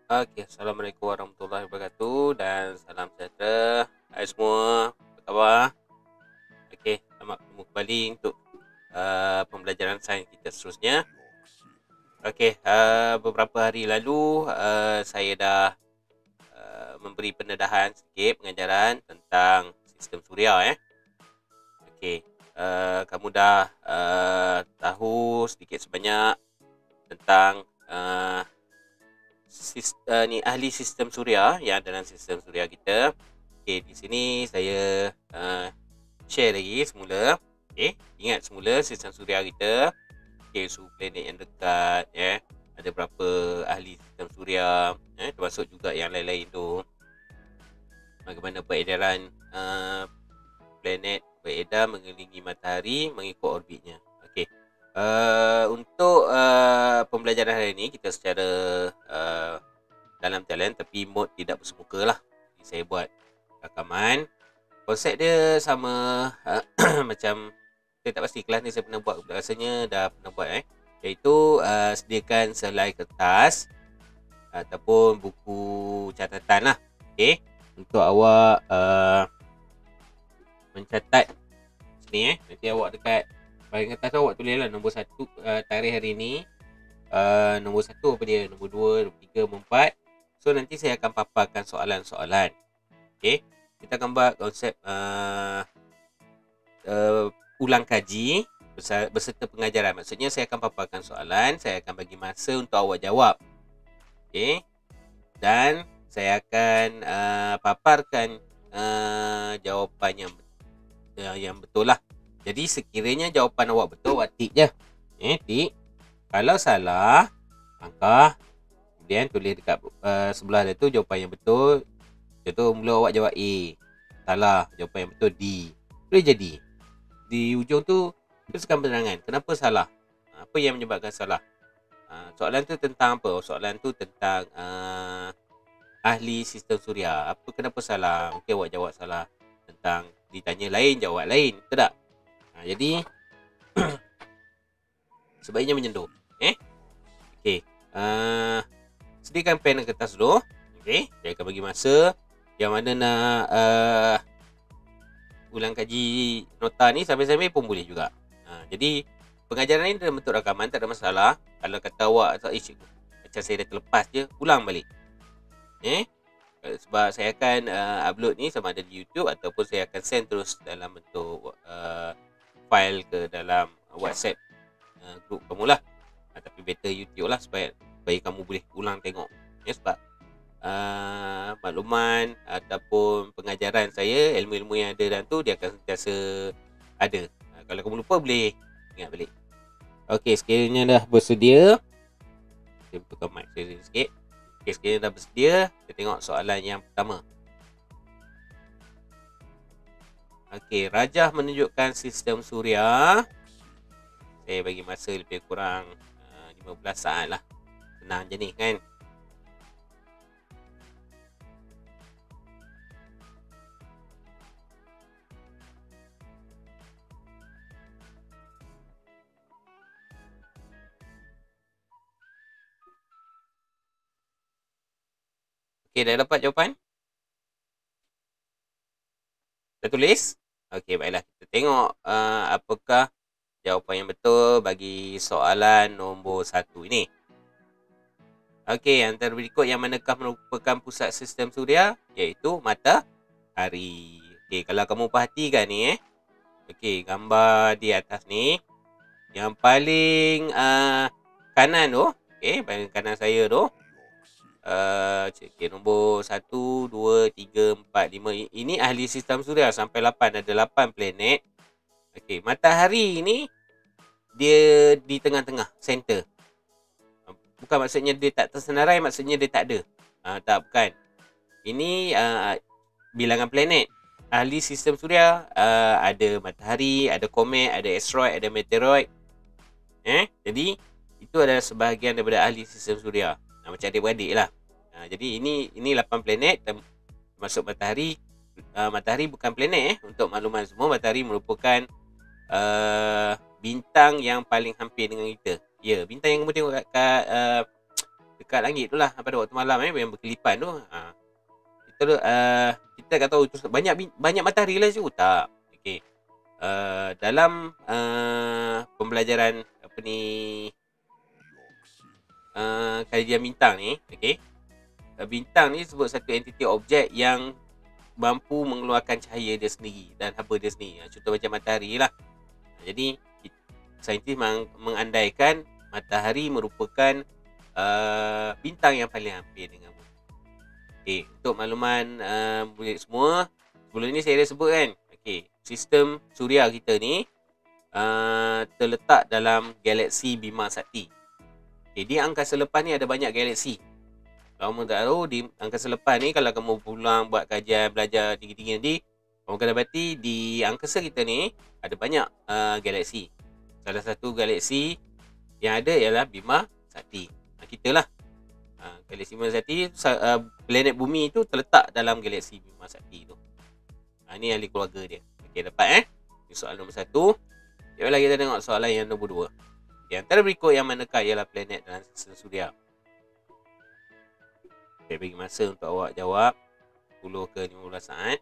Okey, Assalamualaikum warahmatullahi wabarakatuh dan salam sejahtera. Hai semua, apa khabar? Okey, selamat bertemu kembali untuk pembelajaran sains kita seterusnya. Okey, beberapa hari lalu saya dah memberi pendedahan sikit pengajaran tentang sistem suria. Okey, kamu dah tahu sedikit sebanyak tentang ni ahli sistem suria yang dalam sistem suria kita. Okey, di sini saya share lagi semula. Okey, ingat semula sistem suria kita. Okey, suhu planet yang dekat Ada berapa ahli sistem suria, termasuk juga yang lain-lain tu. Bagaimana peredaran planet beredar mengelilingi matahari mengikut orbitnya. Okey. Untuk pembelajaran hari ini kita secara dalam talian tapi mod tidak bersemuka lah. Jadi saya buat rakaman. Konsep dia sama macam saya tak pasti kelas ni saya pernah buat, rasanya dah pernah buat iaitu sediakan selai kertas ataupun buku catatan lah. Okey, untuk awak mencatat sini nanti awak dekat bahagian kertas tu awak tulis lah nombor 1 tarikh hari ni, nombor 1 apa dia, nombor 2, nombor 3, nombor 4. So nanti saya akan paparkan soalan-soalan. Okey, kita akan buat konsep ulang kaji beserta pengajaran. Maksudnya saya akan paparkan soalan, saya akan bagi masa untuk awak jawab. Okey, dan saya akan paparkan jawapan yang betul lah. Jadi sekiranya jawapan awak betul, awak tik je. Tik. Kalau salah, angkah. Kemudian tulis dekat sebelah dia tu jawapan yang betul. Contoh mula awak jawab A. Salah, jawapan yang betul D. Boleh jadi di ujung tu tuliskan penerangan kenapa salah. Apa yang menyebabkan salah. Soalan tu tentang apa? Soalan tu tentang ahli sistem suria. Kenapa salah? Mungkin awak jawab salah tentang ditanya lain, jawab lain. Betul tak? Jadi sebaiknya menyentuh. Okey. Sediakan pen dan kertas dulu. Okey, saya akan bagi masa. Yang mana nak ulang kaji nota ni sambil-sambil pun boleh juga. Jadi pengajaran ni dalam bentuk rakaman, tak ada masalah. Kalau kata awak macam saya dah terlepas je, ulang balik. Sebab saya akan upload ni sama ada di YouTube ataupun saya akan send terus dalam bentuk file ke dalam WhatsApp group kamu lah. Tapi better YouTube lah supaya kamu boleh ulang tengok. Sebab makluman ataupun pengajaran saya, ilmu-ilmu yang ada dalam tu dia akan sentiasa ada. Kalau kamu lupa boleh ingat balik. Okey, sekiranya dah bersedia, saya betulkan mic saya sikit. Okey, sekiranya dah bersedia, kita tengok soalan yang pertama. Okey, rajah menunjukkan sistem suria. Saya bagi masa lebih kurang 15 saat lah. Senang je ni kan. Okey, dah dapat jawapan? Dah tulis? Okey, baiklah. Kita tengok apakah jawapan yang betul bagi soalan nombor 1 ini. Okey, antara berikut yang manakah merupakan pusat sistem suria? Iaitu matahari. Okey, kalau kamu perhatikan ni okey, gambar di atas ni, yang paling kanan tu, okey, paling kanan saya tu, nombor 1, 2, 3, 4, 5. Ini ahli sistem suria sampai 8. Ada 8 planet. Okey, matahari ni dia di tengah-tengah, center. Bukan maksudnya dia tak tersenarai, maksudnya dia tak ada. Tak, bukan. Ini bilangan planet. Ahli sistem suria ada matahari, ada komet, ada asteroid, ada meteoroid. Jadi itu adalah sebahagian daripada ahli sistem suria. Macam adik-beradik lah. Jadi ini 8 planet termasuk matahari. Matahari bukan planet untuk makluman semua. Matahari merupakan bintang yang paling hampir dengan kita. Ya, bintang yang kamu tengok kat dekat langit tu lah pada waktu malam yang berkelipan tu. Kita tak tahu tu banyak matahari lah situ tak. Okey. Dalam pembelajaran apa ni kajian bintang ni, okey. Bintang ni sebut satu entiti objek yang mampu mengeluarkan cahaya dia sendiri dan haba dia sendiri. Contoh macam matahari lah. Jadi saintis mengandaikan matahari merupakan bintang yang paling hampir dengan bumi. Okey, untuk makluman murid semua, sebelum ni saya dah sebut kan. Okey, sistem suria kita ni terletak dalam galaksi Bima Sakti. Okey, di angkasa lepas ni ada banyak galaksi. Kalau kamu tak tahu, di angkasa lepas ni kalau kamu pulang buat kajian belajar tinggi-tinggi nanti, kamu kena dapati di angkasa kita ni ada banyak galaksi. Salah satu galaksi yang ada ialah Bima Sakti. Kita lah. Galaksi Bima Sakti, planet bumi tu terletak dalam galaksi Bima Sakti tu. Ini ahli keluarga dia. Okey, dapat Ini soalan nombor 1. Jomlah kita tengok soalan yang nombor 2. Di antara berikut yang manakah ialah planet dalam sistem suria? Saya bagi masa untuk awak jawab 10 ke 15 saat.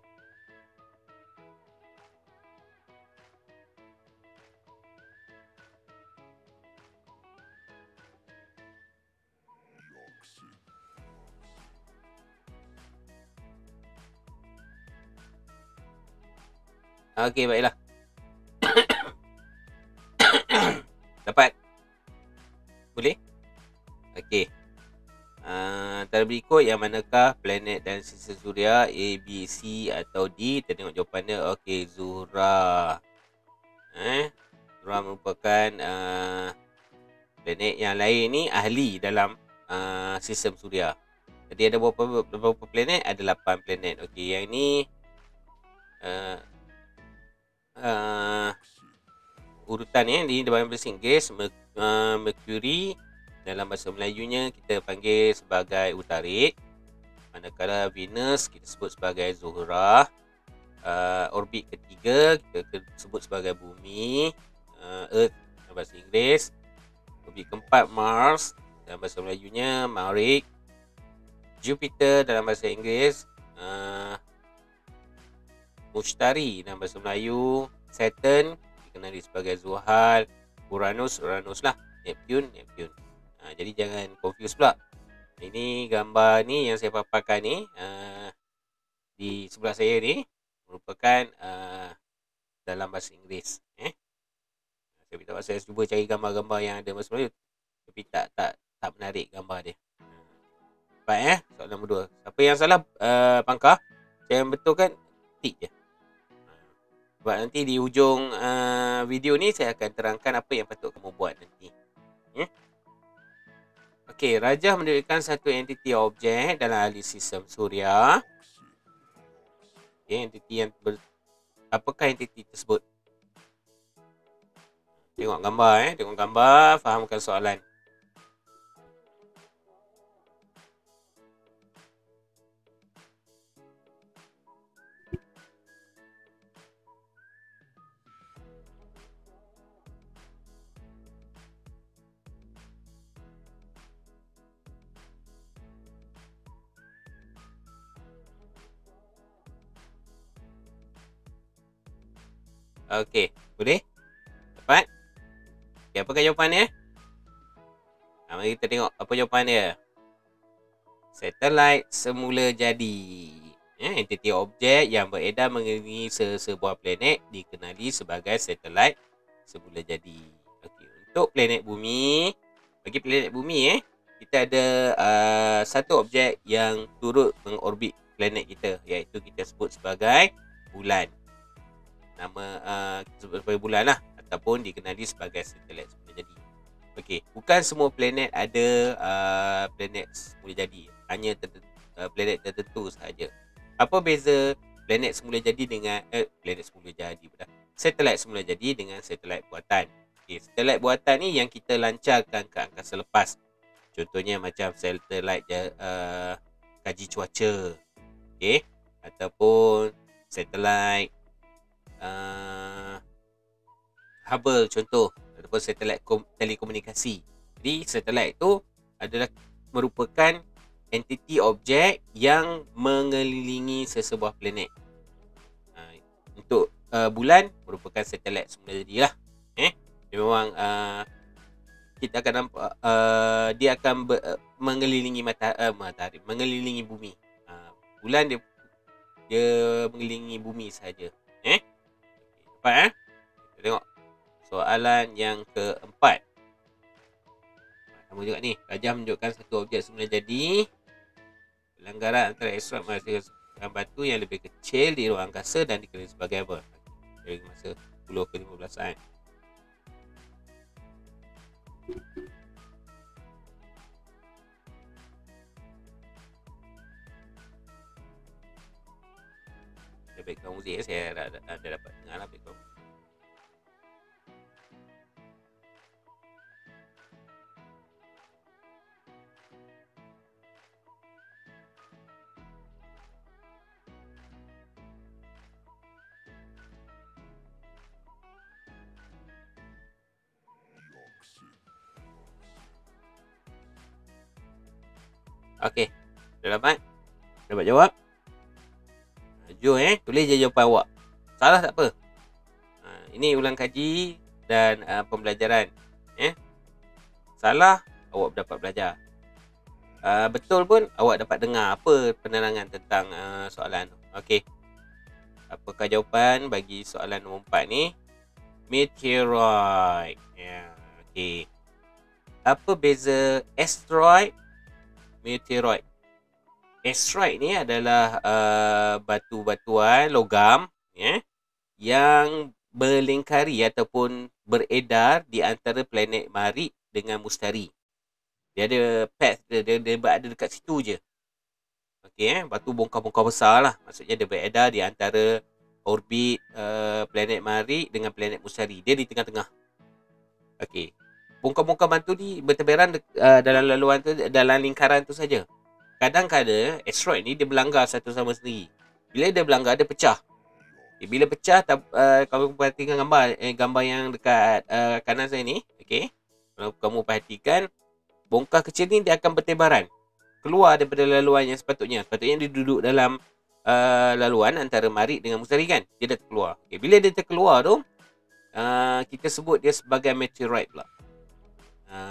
Okey, baiklah. Dapat? Boleh? Okey. Antara berikut yang manakah planet dan sistem suria A, B, C atau D? Kita tengok jawapannya. Okey, Zuhra. Zuhra merupakan planet yang lain ni ahli dalam sistem suria. Jadi ada berapa planet? Ada 8 planet. Okey, yang ni urutan ni dalam bahasa Inggeris Mercury, dalam bahasa Melayunya kita panggil sebagai Utarik, manakala Venus kita sebut sebagai Zuhra. Orbit ketiga kita sebut sebagai Bumi, Earth dalam bahasa Inggeris. Orbit keempat Mars, dalam bahasa Melayunya Marikh. Jupiter dalam bahasa Inggeris Mushtari dalam bahasa Melayu. Saturn dikenali sebagai Zuhal. Uranus lah. Neptune. Jadi jangan confuse pula. Ini gambar ni yang saya paparkan ni di sebelah saya ni merupakan dalam bahasa Inggeris. Saya beritahu, saya cuba cari gambar-gambar yang ada bahasa Melayu, tapi tak menarik gambar dia. Baik, soalan nombor 2. Siapa yang salah pangkah, saya yang betulkan tik je. Sebab nanti di hujung video ni saya akan terangkan apa yang patut kamu buat nanti. Okey, Rajah mendirikan satu entiti objek dalam ahli sistem suria. Okey, entiti yang apakah entiti tersebut? Tengok gambar tengok gambar, fahamkan soalan. Okey, boleh? Dapat? Okay, apakah jawapannya? Mari kita tengok apa jawapan dia. Satelit semula jadi. Entiti objek yang beredar mengelilingi sebuah planet dikenali sebagai satelit semula jadi. Okey, untuk planet bumi, bagi planet bumi kita ada satu objek yang turut mengorbit planet kita, iaitu kita sebut sebagai bulan. Nama kita sebut sebagai bulan lah, ataupun dikenali sebagai satelit semula jadi. Okey, bukan semua planet ada planet semula jadi, hanya planet tertentu sahaja. Apa beza planet semula jadi dengan satelit semula jadi dengan satelit buatan? Okey, satelit buatan ni yang kita lancarkan ke angkasa lepas. Contohnya macam satelit kaji cuaca, okey, ataupun satelit Hubble contoh, ataupun satelit telekomunikasi. Jadi satelit itu adalah merupakan entiti objek yang mengelilingi sesebuah planet. Untuk bulan merupakan satelit semula jadilah. Dia memang kita akan nampak dia akan mengelilingi matahari, mengelilingi bumi. Bulan dia mengelilingi bumi saja. Dapat kita tengok soalan yang keempat. Sama juga ni, rajah menunjukkan satu objek semula jadi. Pelanggaran antara asteroid menghasilkan batu yang lebih kecil di ruang angkasa dan dikenali sebagai apa? Dari masa 10 ke 15 saat. Background muzik saya dah dapat dengar lah background. Okey, dah dapat? Dapat jawab? Jom tulis je jawapan awak. Salah tak apa. Ini ulang kaji dan pembelajaran. Salah, awak dapat belajar. Betul pun, awak dapat dengar apa penerangan tentang soalan. Okey. Apakah jawapan bagi soalan nombor 4 ni? Meteoroid. Okey. Apa beza asteroid, meteoroid? Asteroid ni adalah batu-batuan logam yang melingkari ataupun beredar di antara planet Marikh dengan Mustari. Dia ada path dia berada dekat situ je. Okey, batu bongkar-bongkar besar lah. Maksudnya dia beredar di antara orbit planet Marikh dengan planet Mustari. Dia di tengah-tengah. Okey. Bongkar-bongkar batu ni bertebaran dalam laluan tu, dalam lingkaran tu saja. Kadang-kadang asteroid ni dia berlanggar satu sama sendiri. Bila dia berlanggar, dia pecah. Bila pecah, kalau perhatikan gambar yang dekat kanan saya ni, okey. Kalau kamu perhatikan, bongkar kecil ni dia akan bertebaran keluar daripada laluan yang sepatutnya. Sepatutnya dia duduk dalam laluan antara Marikh dengan Mustari kan. Dia dah terkeluar. Okay, bila dia terkeluar tu, kita sebut dia sebagai meteorite pula.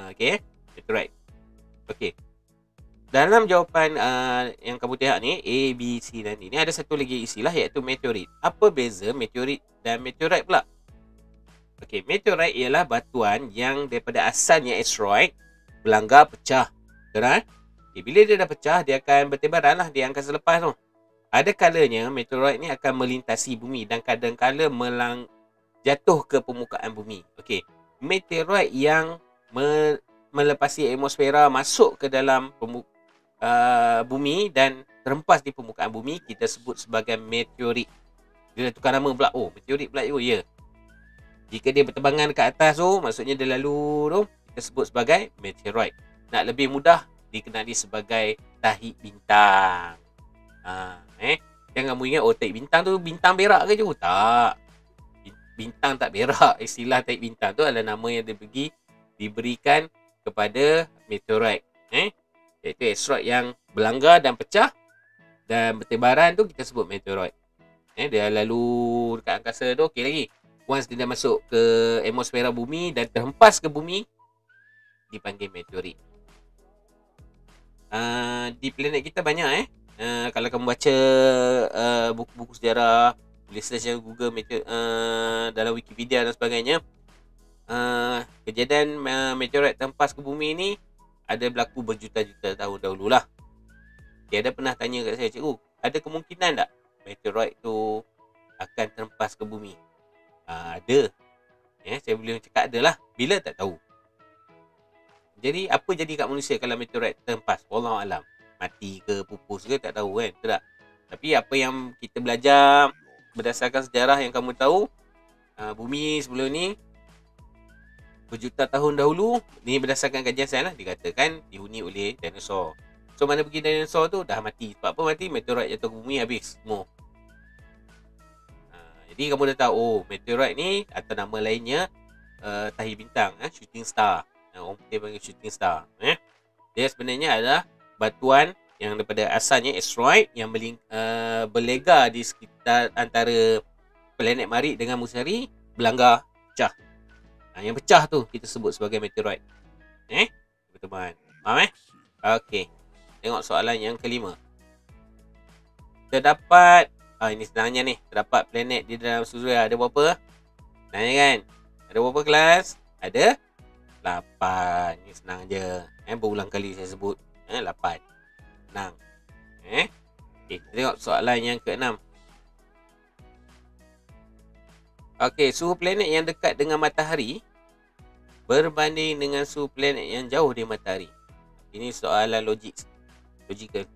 Okey, meteorite. Okey. Dalam jawapan yang kamu tengok ni, A, B, C dan D ni, ada satu lagi istilah iaitu meteorit. Apa beza meteorit dan meteorite pula? Okey, meteorite ialah batuan yang daripada asalnya asteroid berlanggar pecah. Betul? Okay, bila dia dah pecah, dia akan bertebaran lah di angkasa lepas tu. Ada kalanya meteorite ni akan melintasi bumi dan kadang-kala jatuh ke permukaan bumi. Okey, meteorite yang melepasi atmosfera masuk ke dalam bumi dan terhempas di permukaan bumi, kita sebut sebagai meteorit. Dia tukar nama pula. Oh, meteorit pula. Oh, ya. Jika dia berterbangan ke atas tu, maksudnya dia lalu tu, kita sebut sebagai meteorit. Nak lebih mudah, dikenali sebagai tahi bintang. Jangan kamu ingat, tahi bintang tu bintang berak ke je? Tak. Bintang tak berak. Istilah tahi bintang tu adalah nama yang diberikan kepada meteorit. Iaitu asteroid yang berlanggar dan pecah dan bertebaran tu kita sebut meteoroid. Dia lalu dekat angkasa tu, okey lagi. Once dia dah masuk ke atmosfera bumi dan terhempas ke bumi, dipanggil meteorit. Di planet kita banyak kalau kamu baca buku-buku sejarah, boleh search Google dalam Wikipedia dan sebagainya, kejadian meteorit terhempas ke bumi ni ada berlaku berjuta-juta tahun dahulu lah. Dia ada pernah tanya kat saya, cikgu, ada kemungkinan tak meteorit tu akan terhempas ke bumi? Ada. Saya boleh cakap ada lah. Bila tak tahu. Jadi apa jadi kat manusia kalau meteorit terhempas? Wallahualam. Mati ke, pupus ke, tak tahu kan. Tak. Tapi apa yang kita belajar berdasarkan sejarah yang kamu tahu, bumi sebelum ni berjuta tahun dahulu, ni berdasarkan kajian saya lah, dikatakan dihuni oleh dinosaur. So mana pergi dinosaur tu dah mati. Sebab apa mati? Meteorit jatuh ke bumi, habis semua. Jadi kamu dah tahu, meteorit ni atau nama lainnya tahi bintang, shooting star. Orang putih panggil shooting star. Dia sebenarnya adalah batuan yang daripada asalnya asteroid yang berlega di sekitar antara planet Mari dengan Musari, berlanggar, pecah. Yang pecah tu kita sebut sebagai meteoroid. Teman-teman. Faham Okey. Tengok soalan yang kelima. Terdapat ini senangnya ni. Terdapat planet di dalam suria ada berapa? Senangnya kan? Ada berapa kelas? Ada 8. Ni senang je. Berulang kali saya sebut. 8. Senang. Okey, kita tengok soalan yang ke-6. Okey, suhu planet yang dekat dengan matahari berbanding dengan suhu planet yang jauh dari matahari. Ini soalan logikal.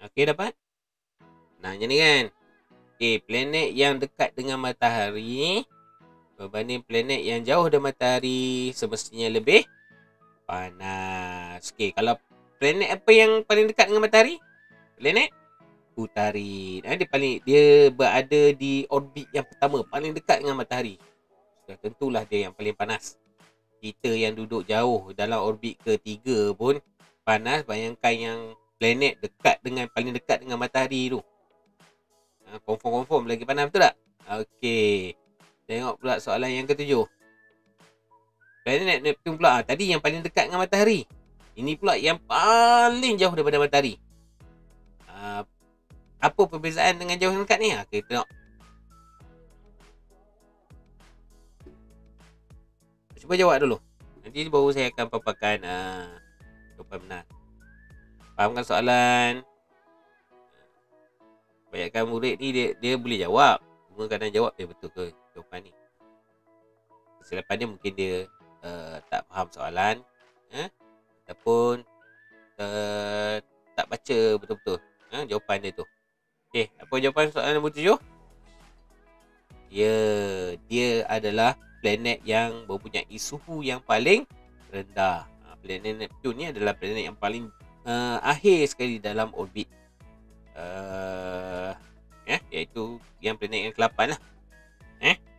Okey, dapat? Nanya ni kan. Okey, planet yang dekat dengan matahari berbanding planet yang jauh dari matahari semestinya lebih panas. Okey, kalau planet apa yang paling dekat dengan matahari? Planet Utarid. Dia berada di orbit yang pertama, paling dekat dengan matahari. Sudah tentulah dia yang paling panas. Kita yang duduk jauh dalam orbit ketiga pun panas. Bayangkan yang planet paling dekat dengan matahari tu. Confirm lagi panas, betul tak? Okey. Tengok pula soalan yang ketujuh. Planet Neptune pula. Tadi yang paling dekat dengan matahari. Ini pula yang paling jauh daripada matahari. Apa perbezaan dengan jauh yang dekat ni? Okey, tengok. Cuba jawab dulu. Nanti baru saya akan paparkan jawapan benar. Fahamkan soalan. Banyakkan murid ni dia boleh jawab. Cuma kadang jawab dia betul ke jawapan ni. Kesilapan dia mungkin dia tak faham soalan. Ataupun tak baca betul-betul jawapan dia tu. Okey, apa jawapan soalan nombor 7? Ya, dia adalah planet yang mempunyai suhu yang paling rendah. Planet Neptune ni adalah planet yang paling akhir sekali dalam orbit. Iaitu yang planet yang ke-8 lah.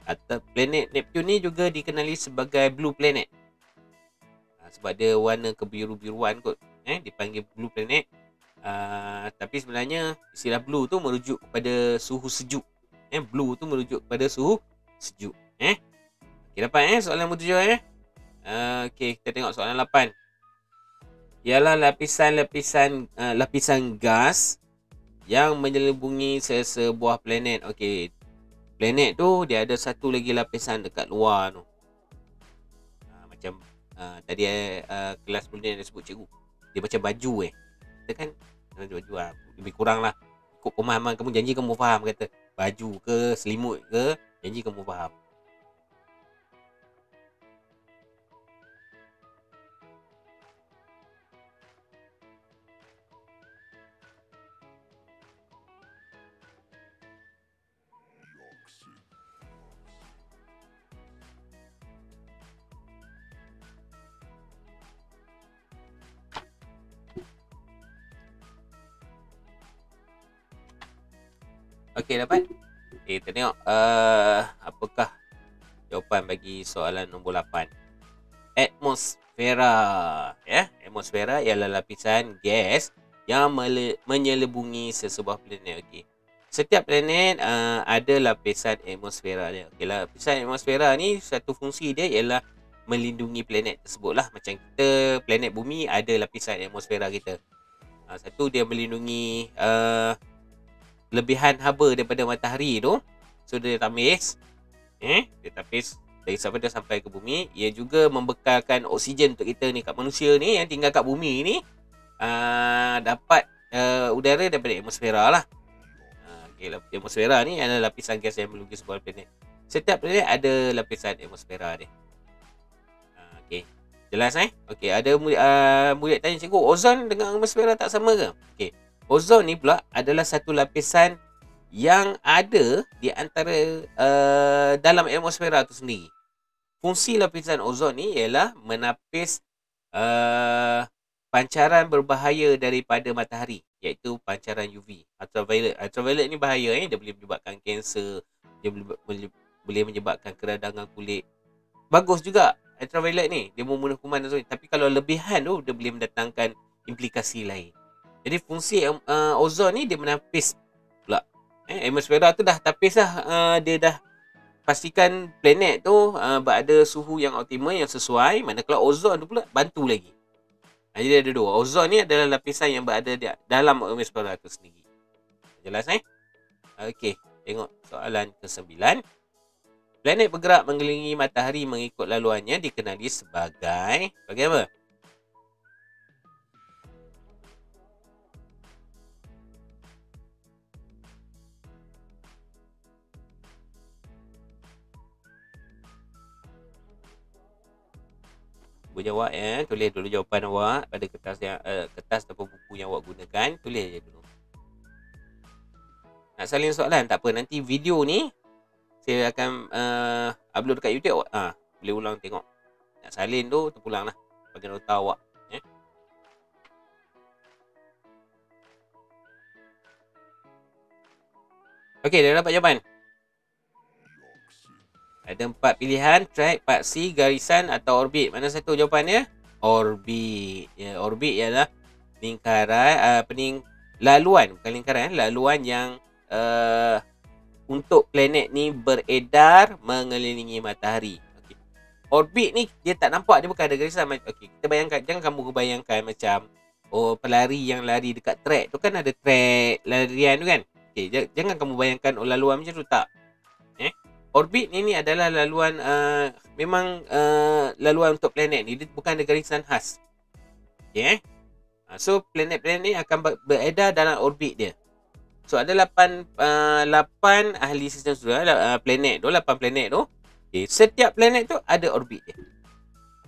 Atau planet Neptune ni juga dikenali sebagai blue planet. Sebab dia warna kebiru-biruan kot. Dipanggil blue planet. Tapi sebenarnya istilah blue tu merujuk kepada suhu sejuk. Blue tu merujuk kepada suhu sejuk. Okay, dapat soalan nombor 7 Okay, kita tengok soalan 8. Ialah lapisan gas yang menyelubungi sebuah planet. Okey, planet tu dia ada satu lagi lapisan dekat luar tu. Macam tadi kelas sebelum ni ada sebut cikgu. Dia macam baju Kita kan baju lebih kurang lah. Ikut pemahaman kamu, janji kamu faham kata. Baju ke, selimut ke, janji kamu faham. Okey, dapat? Okay, kita tengok apakah jawapan bagi soalan nombor 8. Atmosfera. Atmosfera ialah lapisan gas yang menyelubungi sesebuah planet. Okey. Setiap planet ada lapisan atmosfera dia. Okey, lapisan atmosfera ni satu fungsi dia ialah melindungi planet tersebut lah. Macam kita, planet bumi ada lapisan atmosfera kita. Satu, dia melindungi lebihan haba daripada matahari tu. So dia tapis. Dia tapis dari sampai dia sampai ke bumi. Ia juga membekalkan oksigen untuk kita ni, kat manusia ni yang tinggal kat bumi ni, dapat udara daripada atmosfera lah. Okay, atmosfera ni adalah lapisan gas yang melukis sebuah planet. Setiap planet ada lapisan atmosfera dia. Okay, jelas Okay, ada murid tanya, cikgu, ozon dengan atmosfera tak sama ke? Okay, ozon ni pula adalah satu lapisan yang ada di antara dalam atmosfera tu sendiri. fungsi lapisan ozon ni ialah menapis pancaran berbahaya daripada matahari, iaitu pancaran UV, ultraviolet. Ultraviolet ni bahaya, dia boleh menyebabkan kanser, dia boleh menyebabkan keradangan kulit. Bagus juga ultraviolet ni, dia membunuh kuman dan sebagainya. Tapi kalau lebihan tu, dia boleh mendatangkan implikasi lain. Jadi fungsi ozon ni dia menapis pula. Atmosfera tu dah tapis lah. Dia dah pastikan planet tu berada suhu yang optimal, yang sesuai. Manakala ozon tu pula bantu lagi. Jadi ada dua. Ozon ni adalah lapisan yang berada di dalam atmosfera tu sendiri. Jelas Okey, tengok soalan ke-9. Planet bergerak mengelilingi matahari mengikut laluannya dikenali sebagai apa? Jawab tulis dulu jawapan awak pada kertas yang kertas ataupun buku yang awak gunakan, tulis je dulu. Nak salin soalan tak apa, nanti video ni saya akan upload dekat YouTube. Boleh ulang tengok. Nak salin tu terpulang lah bagi nota awak. Okey, dah dapat jawapan. Ada 4 pilihan, track, paksi, garisan atau orbit. Mana satu jawapannya? Orbit. Ya, orbit ialah lingkaran, laluan, bukan lingkaran, laluan yang untuk planet ni beredar mengelilingi matahari. Okay. Orbit ni dia tak nampak, dia bukan ada garisan. Okey, kita bayangkan, jangan kamu bayangkan macam pelari yang lari dekat track tu kan ada track larian tu kan. Okey, jangan kamu bayangkan laluan macam tu, tak. Orbit ni adalah laluan memang laluan untuk planet ni, dia bukan ada garisan khas. Okey so planet-planet ni akan beredar dalam orbit dia. So ada 8 ahli sistem suria, planet tu, 8 planet tu. Okay, setiap planet tu ada orbit dia.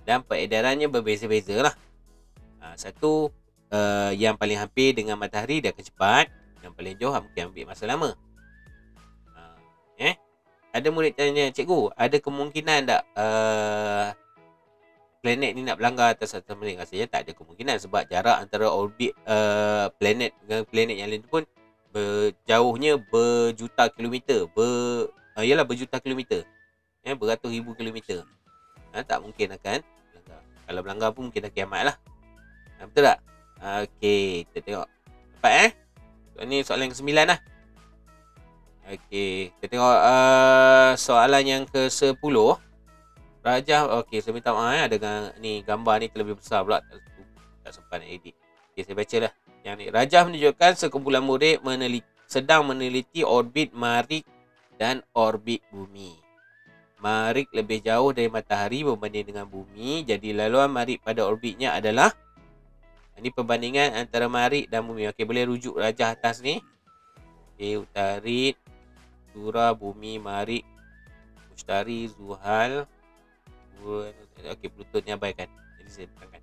Dan peredarannya berbeza-beza lah. Satu yang paling hampir dengan matahari dia akan cepat, yang paling jauh mungkin ambil masa lama. Ada murid tanya, cikgu, ada kemungkinan tak planet ni nak berlanggar atas satu planet? Rasanya tak ada kemungkinan sebab jarak antara orbit planet dengan planet yang lain tu pun jauhnya berjuta kilometer. Berjuta kilometer. Beratus ribu kilometer. Tak mungkin akan berlanggar. Kalau berlanggar pun mungkin dah kiamat lah. Betul tak? Okey, kita tengok. Dapat Ini soalan ke-9 lah. Okey, kita tengok soalan yang ke-10. Rajah, okey, saya minta maaf ada ni gambar ni terlebih besar pula, tak sempat nak edit. Okey, saya baca lah. Yang ni, Rajah menunjukkan sekumpulan murid sedang meneliti orbit Marikh dan orbit bumi. Marikh lebih jauh dari matahari berbanding dengan bumi, jadi laluan Marikh pada orbitnya adalah, ini perbandingan antara Marikh dan bumi. Okey, boleh rujuk Rajah atas ni. Okey, Utarid, Zura, bumi, Marikh, Mushtari, Zuhal. Okey, Pluto ni abaikan. Jadi saya terangkan.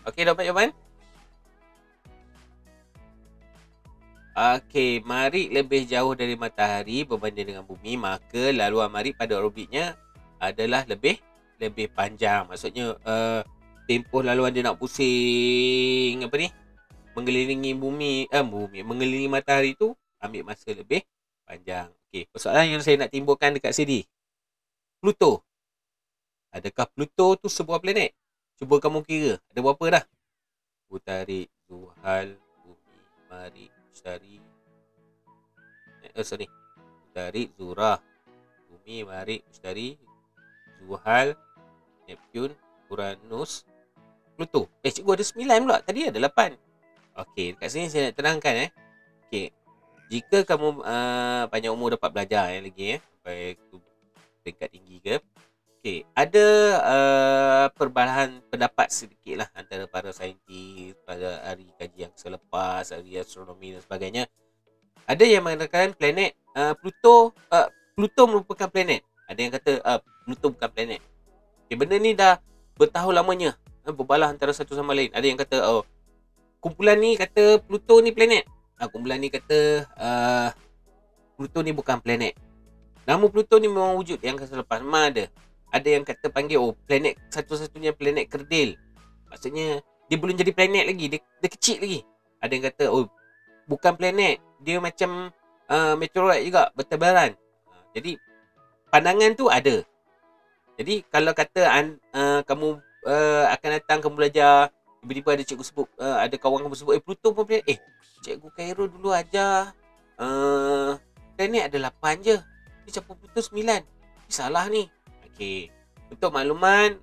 Okey, dapat jawapan? Okey, Marikh lebih jauh dari matahari berbanding dengan bumi, maka laluan Marikh pada orbitnya adalah lebih panjang. Maksudnya tempoh laluan dia nak pusing mengelilingi bumi, mengelilingi matahari tu ambil masa lebih panjang. Okey, persoalan yang saya nak timbulkan dekat sini. Pluto. Adakah Pluto tu sebuah planet? Cuba kamu kira, ada berapa dah? Utarid, Zuhal, bumi, Marikh, Mushtari. Utarid, Zura, bumi, Marikh, Mushtari, Zuhal, Neptune, Uranus, Pluto. Cikgu ada 9 pula. Tadi ada 8. Okey, dekat sini saya nak terangkan Okey. Jika kamu panjang umur dapat belajar lagi sampai tingkat tinggi ke. Okey, ada perbalahan pendapat sedikit lah antara para saintis pada hari kaji yang selepas, hari astronomi dan sebagainya. Ada yang mengatakan planet Pluto merupakan planet. Ada yang kata Pluto bukan planet. Okay, benda ni dah bertahun lamanya berbalah antara satu sama lain. Ada yang kata kumpulan ni kata Pluto ni planet. Kumpulan ni kata Pluto ni bukan planet. Nama Pluto ni memang wujud yang selepas. Memang ada. Ada yang kata panggil planet satu-satunya planet kerdil. Maksudnya dia belum jadi planet lagi, dia kecil lagi. Ada yang kata bukan planet, dia macam meteoroid juga, bertebaran. Jadi pandangan tu ada. Jadi kalau kata kamu akan datang kamu belajar, tiba-tiba ada cikgu sebut, ada kawan kamu sebut Pluto pun planet. Cikgu Cairo dulu ajar planet ada 8 je. Dia campur Pluto 9. Salah ni. Okey. Untuk makluman,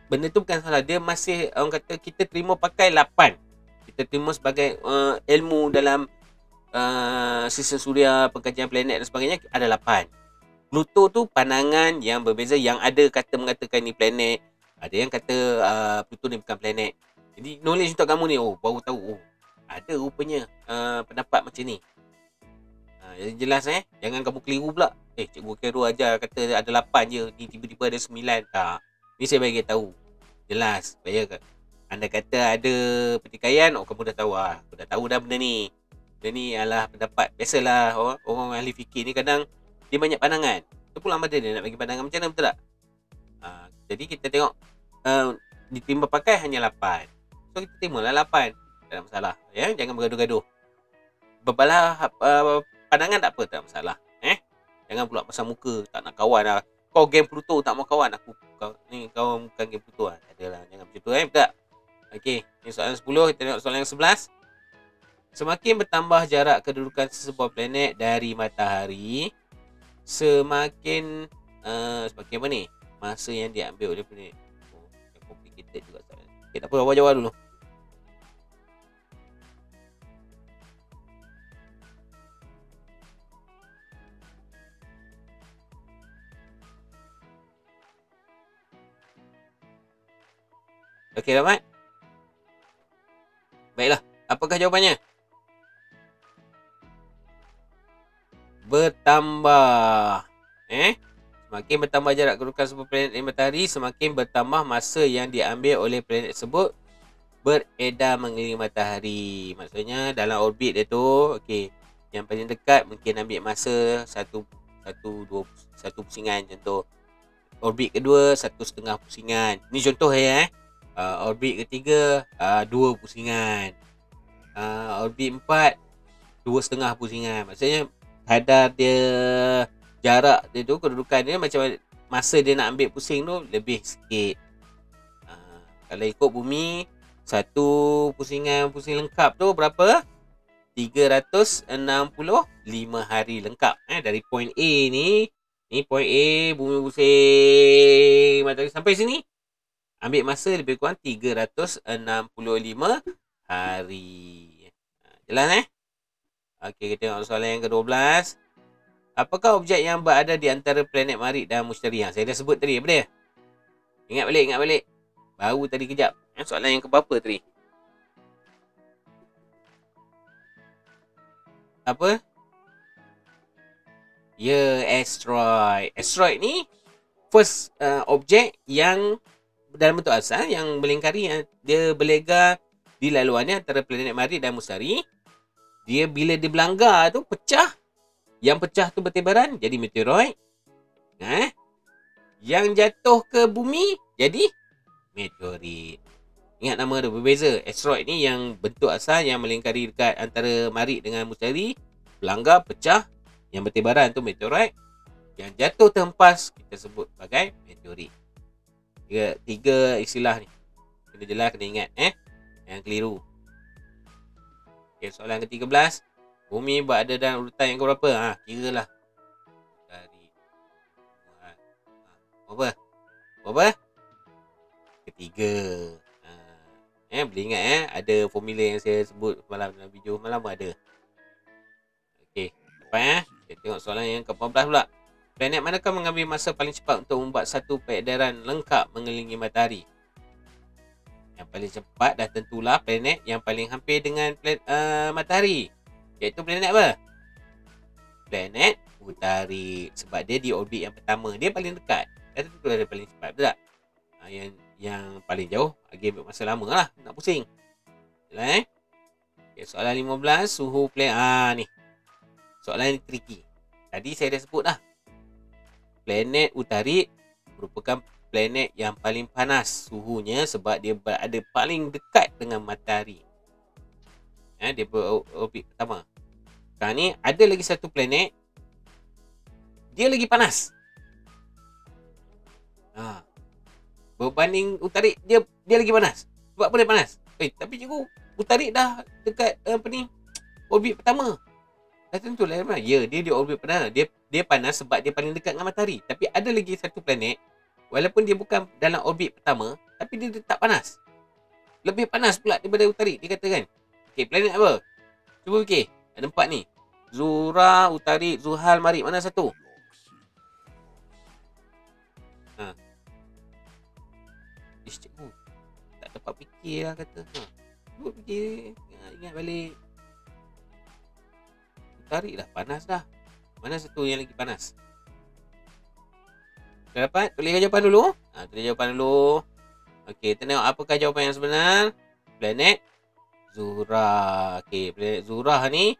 benda tu bukan salah. Dia masih orang kata kita terima pakai 8. Kita terima sebagai ilmu dalam sistem suria, pengkajian planet dan sebagainya, ada 8. Pluto tu pandangan yang berbeza. Yang ada kata mengatakan ni planet, ada yang kata Pluto ni bukan planet. Jadi knowledge untuk kamu ni, baru tahu ada rupanya pendapat macam ni. Jadi jelas jangan kamu keliru pula. Cikgu Cairo ajar kata ada 8 je, ni tiba-tiba ada 9. Tak. Ni saya bagi tahu. Jelas. Supaya anda kata ada pertikaian, kamu dah tahu. Aku dah tahu dah benda ni. Benda ni adalah pendapat. Biasalah orang ahli fikir ni kadang dia banyak pandangan. Itu pula dia nak bagi pandangan macam mana, betul tak? Jadi kita tengok diterima pakai hanya 8. So kita terimalah 8. Tak ada masalah. Jangan bergaduh-gaduh. Berbalah pandangan tak apa, tak masalah. Jangan pula pasal muka, tak nak kawan lah. Kau game Pluto tak mau kawan, ni kau bukan game Pluto lah. Adalah, jangan macam tu betul tak? Okey, ni soalan 10, kita tengok soalan yang 11. Semakin bertambah jarak kedudukan sesebuah planet dari matahari, semakin apa ni? Masa yang diambil oleh planet. Yang complicated juga soalan. Okey, tak apa, awak jawab dulu. Okey, Rahmat? Baiklah, apakah jawapannya? Bertambah. Semakin bertambah jarak kedudukan sebuah planet dari matahari, semakin bertambah masa yang diambil oleh planet tersebut beredar mengelilingi matahari. Maksudnya dalam orbit dia tu, yang paling dekat mungkin ambil masa satu pusingan. Contoh orbit kedua 1,5 pusingan. Ni contoh orbit ketiga 2 pusingan. Orbit 4 2,5 pusingan. Maksudnya kadar dia, jarak dia tu, kedudukan dia, macam masa dia nak ambil pusing tu lebih sikit. Kalau ikut bumi, satu pusing lengkap tu berapa? 365 hari lengkap. Dari point A ni point A, bumi pusing matahari sampai sini, ambil masa lebih kurang 365 hari. Jelas Okey, kita tengok soalan yang ke-12. Apakah objek yang berada di antara planet Marid dan Mustari? Saya dah sebut tadi, apa dia? Ingat balik. Baru tadi kejap. Soalan yang ke-berapa tadi? Apa? Asteroid. Asteroid ni first objek yang dalam bentuk asal yang melingkari, dia berlega di laluannya antara planet Marid dan Mustari. Dia bila dia berlanggar tu pecah. Yang pecah tu bertebaran jadi meteoroid. Yang jatuh ke bumi jadi meteorit. Ingat nama dia berbeza. Asteroid ni yang bentuk asal yang melingkari dekat antara Marid dengan Mustari, berlanggar, pecah. Yang bertebaran tu meteoroid. Yang jatuh terhempas kita sebut sebagai meteorit. Tiga istilah ni kena jelas, kena ingat yang keliru. Okay, soalan ke-13. Bumi berada dalam urutan yang keberapa? Kiralah dari apa? Ketiga. Boleh ingat ada formula yang saya sebut malam dalam video malam ada. Okey, lepas kita tengok soalan yang ke-14 pula. Planet manakah mengambil masa paling cepat untuk membuat satu peredaran lengkap mengelilingi matahari? Yang paling cepat dah tentulah planet yang paling hampir dengan matahari, iaitu planet apa? Planet Utarid. Sebab dia di orbit yang pertama, dia paling dekat. Dah tentulah dia paling cepat, betul tak? Yang paling jauh lagi ambil masa lama lah nak pusing. Jelas Okay, soalan 15, suhu planet. Ni. Soalan yang tricky. Tadi saya dah sebut dah. Planet Utarik merupakan planet yang paling panas suhunya sebab dia berada paling dekat dengan matahari. Dia berorbit pertama. Sekarang ni ada lagi satu planet, dia lagi panas. Berbanding Utarik, dia lagi panas. Sebab apa dia panas? Tapi cikgu, Utarik dah dekat orbit pertama. Dah tentulah memang. Ya, dia di orbit pertama. Dia panas sebab dia paling dekat dengan matahari. Tapi ada lagi satu planet, walaupun dia bukan dalam orbit pertama, tapi dia tak panas. Lebih panas pula daripada Utarik, dia katakan. Okey, planet apa? Cuba fikir. Ada 4 ni. Zura, Utarik, Zuhal, Marikh. Mana satu? Cikgu, tak dapat fikir lah kata. Cuba fikir. Ingat balik. Utarik dah panas dah. Mana satu yang lagi panas? Dah dapat? Tuliskan jawapan dulu. Tulis jawapan dulu. Okey, kita tengok apakah jawapan yang sebenar. Planet Zura. Okey, planet Zura ni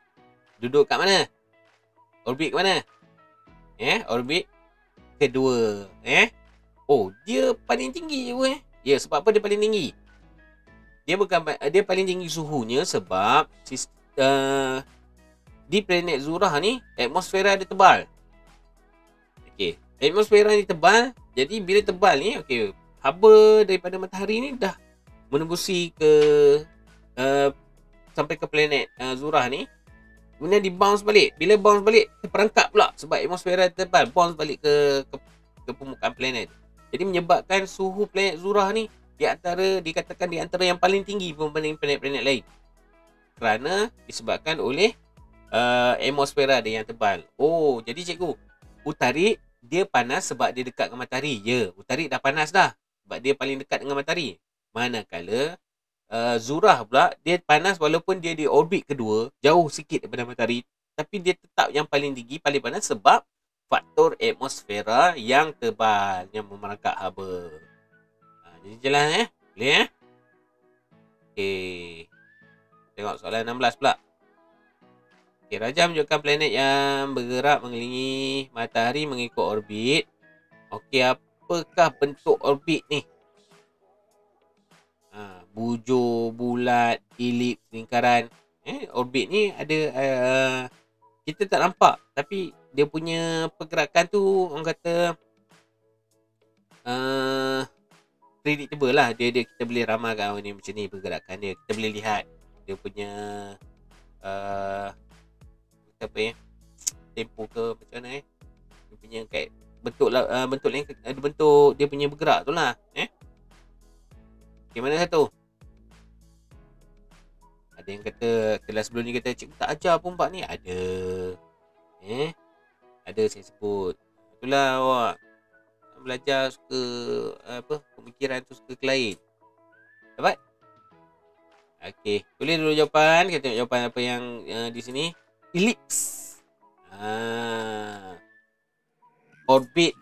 duduk kat mana? Orbit kat mana? Orbit kedua. Oh, dia paling tinggi je. Ya, sebab apa dia paling tinggi? Dia paling tinggi suhunya sebab di planet Zura ni atmosfera dia tebal. Okey, atmosfera ni tebal. Jadi bila tebal ni, okey, haba daripada matahari ni dah menembusi ke sampai ke planet Zura ni. Kemudian di bounce balik. Bila bounce balik, terperangkap pula sebab atmosfera tebal, bounce balik ke permukaan planet. Jadi menyebabkan suhu planet Zura ni dikatakan di antara yang paling tinggi berbanding planet-planet lain. Kerana disebabkan oleh atmosfera dia yang tebal. Oh, jadi cikgu, Utarik dia panas sebab dia dekat dengan matahari. Ya, Utarik dah panas dah sebab dia paling dekat dengan matahari. Manakala Zura pula dia panas walaupun dia di orbit kedua, jauh sikit daripada matahari, tapi dia tetap yang paling tinggi, paling panas sebab faktor atmosfera yang tebal yang memerangkap haba. Jadi jelas boleh Okey. Tengok soalan 16 pula. Okey, Raja menunjukkan planet yang bergerak mengelilingi matahari mengikut orbit. Okey, apakah bentuk orbit ni? Bujur, bulat, elips, lingkaran. Orbit ni ada kita tak nampak, tapi dia punya pergerakan tu orang kata predictable lah. Dia kita boleh ramalkan ni macam ni pergerakan dia. Kita boleh lihat dia punya tempo ke macam mana dia punya kat bentuk dia punya bergerak tu lah. Okay, mana satu? Ada yang kata kelas sebelum ni kata cikgu tak ajar pun bab ni. Ada. Ada saya sebut. Itulah awak belajar suka pemikiran tu suka ke lain. Dapat? Okey, tulis dulu jawapan. Kita tengok jawapan apa yang di sini. Elips. Orbit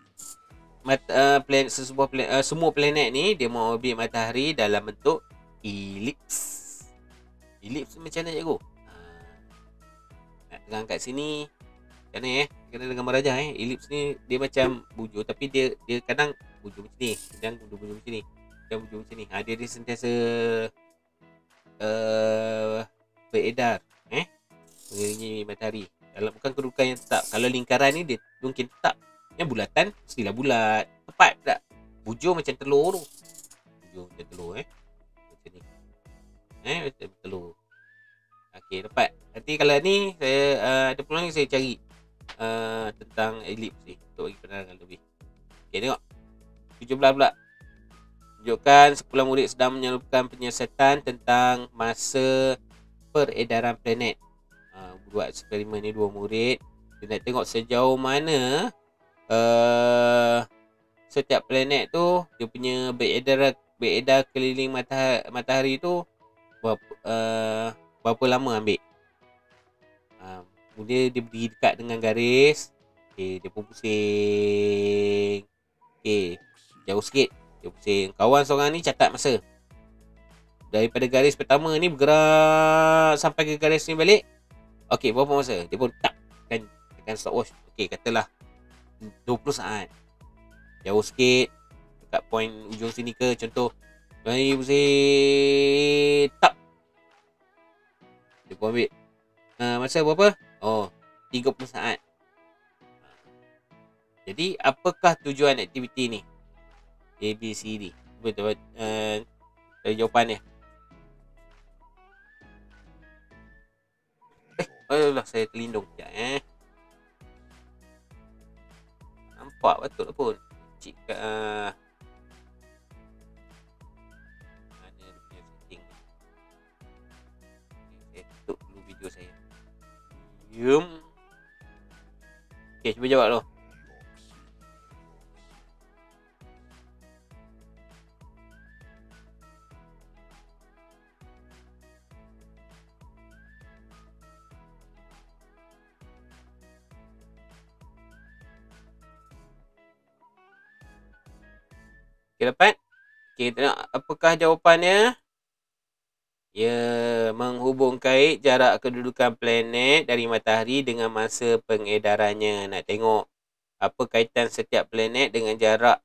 semua planet ni dia mengorbit matahari dalam bentuk elips. Elips macam mana cikgu? Nak terang kat sini. Macam mana kena dengan Raja Elips ni dia macam bujur tapi dia kadang bujur macam ni, kadang bujur macam ni, kadang bujur macam ni. Dia sentiasa beredar mengelilingi matahari dalam bukan kedudukan yang tetap. Kalau lingkaran ni dia mungkin tetap. Yang bulatan mestilah bulat. Tepat tak? Bujur macam telur tu. Bujur macam telur macam ni. Macam telur. Okey, dapat. Nanti kalau ni saya ada peluang ni saya cari tentang elips ni untuk bagi penerangan lebih. Okey, tengok. 17 pula. Tunjukkan sekumpulan murid sedang menyelupkan penyiasatan tentang masa peredaran planet. Buat eksperimen ni 2 murid. Dia nak tengok sejauh mana setiap planet tu dia punya beredar keliling matahari tu berapa lama ambil. Kemudian dia berdiri dekat dengan garis. Okey, dia pun pusing. Okey, jauh sikit dia pusing. Kawan seorang ni catat masa. daripada garis pertama ni bergerak sampai ke garis ni balik. Okey, berapa masa? Dia pun tak tekan stopwatch. Okey, katalah 20 saat. Jauh sikit dekat point ujung sini ke contoh. Mari pusing tak. Dia pun ambil masa berapa? Oh, 30 saat. Jadi apakah tujuan aktiviti ni? A, B, C, D. Betul. Dari jawapan ni. Alah, saya terlindung sekejap nampak betul pun. Cik kat mana dia punya setting ni. Saya tutup dulu video saya. Okay, cuba jawab dulu. Okay, dapat? Okay, tengok apakah jawapannya? Ia menghubungkan jarak kedudukan planet dari matahari dengan masa pengedarannya. Nak tengok apa kaitan setiap planet dengan jarak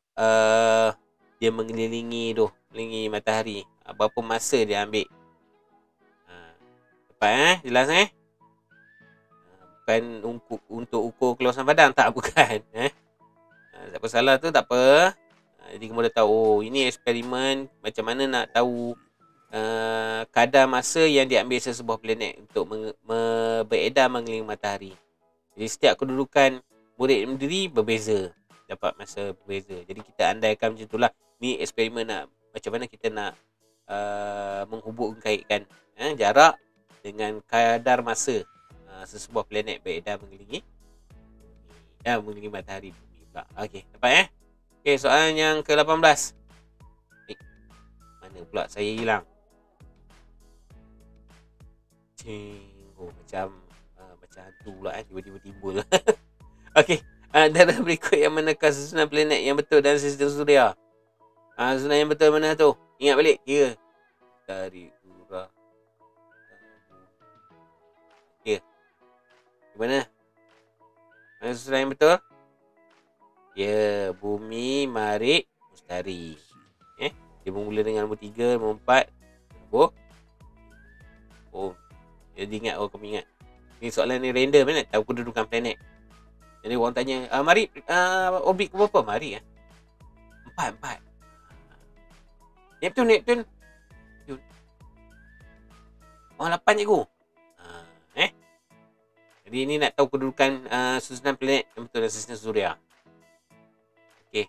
dia mengelilingi matahari. Berapa masa dia ambil. Dapat jelas bukan untuk ukur keluasan badan. Tak, bukan tak apa salah tu, tak apa. Jadi kamu dah tahu, ini eksperimen macam mana nak tahu kadar masa yang diambil sesebuah planet untuk beredar mengelilingi matahari. Jadi setiap kedudukan murid sendiri berbeza, dapat masa berbeza. Jadi kita andaikan macam itulah. Ni eksperimen macam mana kita nak menghubungkan jarak dengan kadar masa sesebuah planet beredar mengelilingi matahari bumi pula. Okey, dapat Okey, soalan yang ke-18. Mana pula saya hilang? Macam hantu pula tiba-tiba timbul. Okey, dalam berikut yang manakah susunan planet yang betul dalam sistem suria? Susunan yang betul mana tu? Ingat balik, kira dari Urah. Kira gimana? Mana susunan yang betul? Ya, Bumi, Marikh, Mustari. Dia bermula dengan nombor 3, nombor 4, nombor. Jadi ingat, kamu ingat. Ni soalan ni random nak tahu kedudukan planet. Jadi orang tanya, Marikh orbit ke berapa? Marikh 4. Neptun. 8 cikgu. Jadi ini nak tahu kedudukan susunan planet yang betul dalam sistem suria. Okey.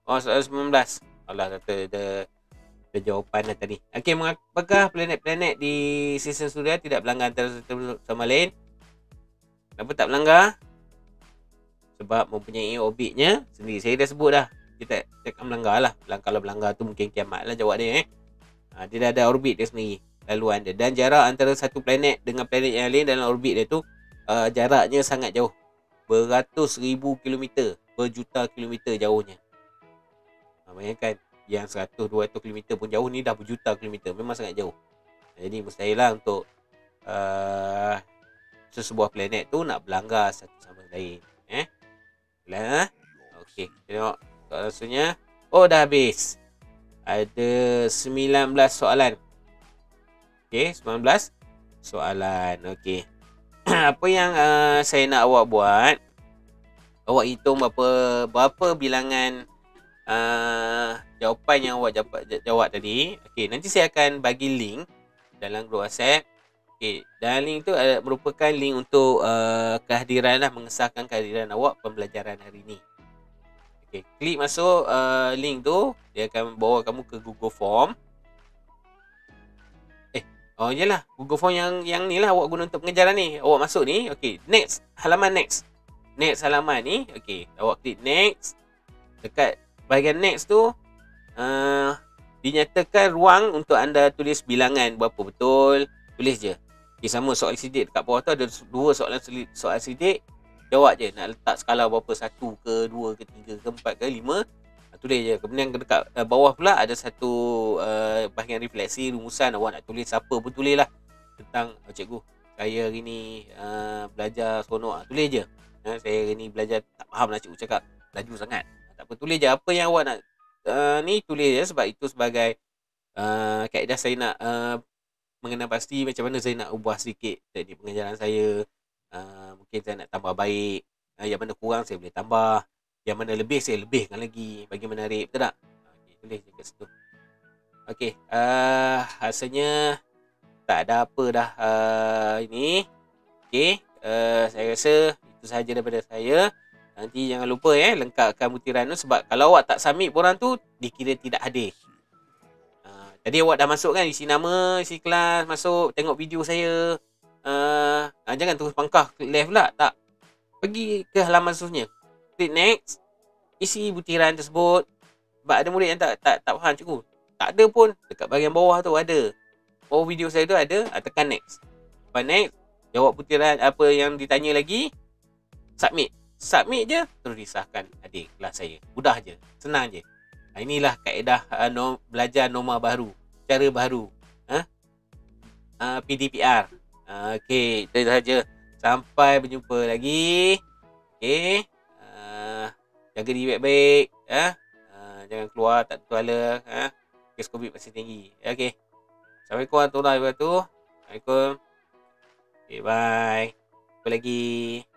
Soalan 19. Allah kata ada jawapan dah tadi. Okey, apakah planet-planet di sistem suria tidak berlanggar antara satu sama lain? Kenapa tak berlanggar? Sebab mempunyai orbitnya sendiri. Saya dah sebut dah. Kita akan melanggar lah. Kalau berlanggar tu mungkin kiamat lah jawab dia. Dia dah ada orbit dia sendiri. Laluan dia. Dan jarak antara satu planet dengan planet yang lain dalam orbit dia tu jaraknya sangat jauh. Beratus ribu kilometer. Berjuta kilometer jauhnya. Bayangkan. Yang 100-200 km pun jauh, ni dah berjuta kilometer. Memang sangat jauh. Jadi mustahil lah untuk sesebuah planet tu nak berlanggar satu sama lain. Okey, tengok soalan seterusnya. Dah habis. Ada 19 soalan. Okey, 19 soalan. Okey. Apa yang saya nak awak buat, awak hitung berapa bilangan jawapan yang awak jawab tadi. Okey, nanti saya akan bagi link dalam grup WhatsApp. Okey, dan link tu merupakan link untuk kehadiran mengesahkan kehadiran awak pembelajaran hari ni. Okey, klik masuk link tu, dia akan bawa kamu ke Google Form. Iyalah, Google Form yang ni lah awak guna untuk pengejaran ni. Awak masuk ni, okey, next, halaman next. Next halaman ni, okey, awak klik next. Dekat bahagian next tu dinyatakan ruang untuk anda tulis bilangan berapa betul. Tulis je. Okay, sama soal sidik dekat bawah tu ada dua soal sidik. Jawab je nak letak skala berapa, 1 ke 2 ke 3 ke 4 ke 5. Tulis je. Kemudian dekat bawah pula ada satu bahagian refleksi rumusan. Awak nak tulis apa pun tulis lah tentang cikgu, saya hari ni belajar seronok. Tulis je. Saya hari ni belajar tak faham lah cikgu cakap, laju sangat. Tak apa, tulis je apa yang awak nak ni, tulis je. Sebab itu sebagai kaedah saya nak mengenal pasti macam mana saya nak ubah sedikit teknik pengajaran saya. Mungkin saya nak tambah baik. Yang mana kurang saya boleh tambah, yang mana lebih saya lebihkan lagi bagi menarik, betul tak? Okay, tulis je kat situ. Okey, rasanya tak ada apa dah ini. Okey, saya rasa itu sahaja daripada saya. Nanti jangan lupa lengkapkan butiran tu, sebab kalau awak tak submit borang tu dikira tidak hadir. Tadi awak dah masuk kan, isi nama, isi kelas, masuk tengok video saya. Jangan terus pangkah left pula, tak. Pergi ke halaman seterusnya. Klik next, isi butiran tersebut. Sebab ada murid yang tak faham cikgu. Tak ada pun, dekat bahagian bawah tu ada. Bawah video saya tu ada, tekan next. Lepas next, jawab butiran apa yang ditanya lagi, submit. Submit je, terus disahkan adik kelas saya. Mudah je, senang je. Inilah kaedah belajar norma baru, cara baru, PDPR. Okey, itu saja. Sampai berjumpa lagi. Okey, jaga diri baik-baik. Jangan keluar tak tertuala. Kes COVID masih tinggi. Okey. Assalamualaikum warahmatullahi wabarakatuh. Assalamualaikum. Okay, bye. Jumpa lagi.